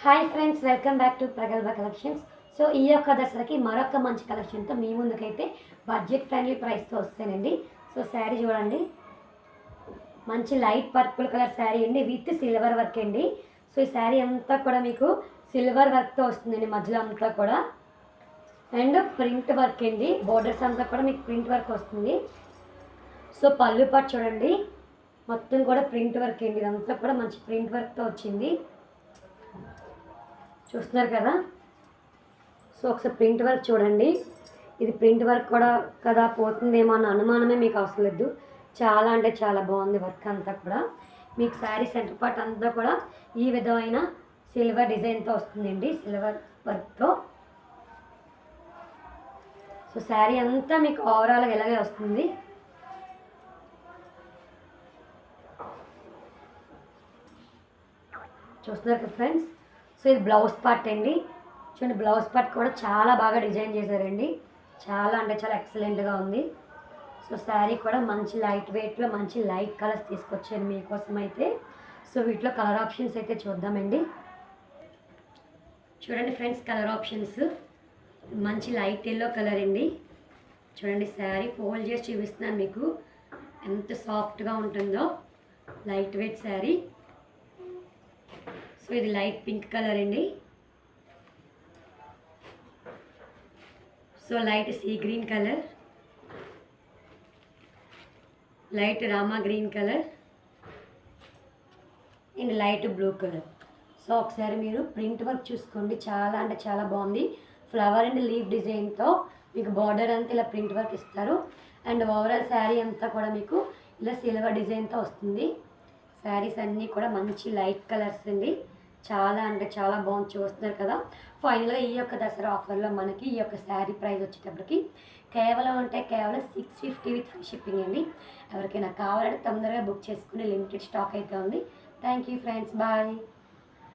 Hi friends, welcome back to Pragalbha collections. So ఈ యొక్క దసరాకి మరొక మంచి కలెక్షన్తో మీ ముందుకైతే బడ్జెట్ ఫ్రెండ్లీ ప్రైస్తో వస్తానండి. సో శారీ చూడండి, మంచి లైట్ పర్పుల్ కలర్ శారీ అండి విత్ సిల్వర్ వర్క్ అండి. సో ఈ శారీ అంతా కూడా మీకు సిల్వర్ వర్క్తో వస్తుందండి, మధ్యలో అంతా కూడా. అండ్ ప్రింట్ వర్క్ అండి, బోర్డర్స్ అంతా కూడా మీకు ప్రింట్ వర్క్ వస్తుంది. సో పళ్ళు పాటు చూడండి, మొత్తం కూడా ప్రింట్ వర్క్ అండి, ఇదంతా కూడా మంచి ప్రింట్ వర్క్తో వచ్చింది. చూస్తున్నారు కదా. సో ఒకసారి ప్రింట్ వర్క్ చూడండి, ఇది ప్రింట్ వర్క్ కూడా కదా పోతుందేమో అన్న అనుమానమే మీకు అవసరం లేదు. చాలా అంటే చాలా బాగుంది వర్క్ అంతా కూడా. మీకు శారీ సెంటర్ పార్ట్ అంతా కూడా ఈ విధమైన సిల్వర్ డిజైన్తో వస్తుందండి, సిల్వర్ వర్క్తో. సో శారీ అంతా మీకు ఓవరాల్గా ఇలాగే వస్తుంది. చూస్తున్నారు కదా ఫ్రెండ్స్. సో ఇది బ్లౌజ్ పార్ట్ అండి, చూడండి బ్లౌజ్ పార్ట్ కూడా చాలా బాగా డిజైన్ చేశారండి, చాలా అంటే చాలా ఎక్సలెంట్గా ఉంది. సో శారీ కూడా మంచి లైట్ వెయిట్లో మంచి లైట్ కలర్స్ తీసుకొచ్చాను మీకోసం అయితే. సో వీటిలో కలర్ ఆప్షన్స్ అయితే చూద్దామండి. చూడండి ఫ్రెండ్స్, కలర్ ఆప్షన్స్ మంచి లైట్ ఎల్లో కలర్ అండి. చూడండి శారీ ఫోల్డ్ చేసి చూపిస్తున్నాను మీకు ఎంత సాఫ్ట్గా ఉంటుందో, లైట్ వెయిట్ శారీ. సో ఇది లైట్ పింక్ కలర్ అండి. So light sea green colour, light Rama green colour and light blue colour. So ఒకసారి మీరు ప్రింట్ వర్క్ చూసుకోండి, చాలా అంటే చాలా బాగుంది. ఫ్లవర్ అండ్ లీఫ్ డిజైన్తో మీకు బార్డర్ అంతా ఇలా ప్రింట్ వర్క్ ఇస్తారు. అండ్ ఓవరాల్ శారీ అంతా కూడా మీకు ఇలా సిల్వర్ డిజైన్తో వస్తుంది. శారీస్ అన్నీ కూడా మంచి లైట్ కలర్స్ అండి, చాలా అంటే చాలా బాగుంది. చూస్తున్నారు కదా. ఫైనల్గా ఈ యొక్క దసరా ఆఫర్లో మనకి ఈ యొక్క శారీ ప్రైస్ వచ్చేటప్పటికి కేవలం 650 విత్ ఫ్రీ షిప్పింగ్ అండి. ఎవరికైనా కావాలంటే తొందరగా బుక్ చేసుకుని లిమిటెడ్ స్టాక్ అయితే ఉంది. Thank you friends, bye.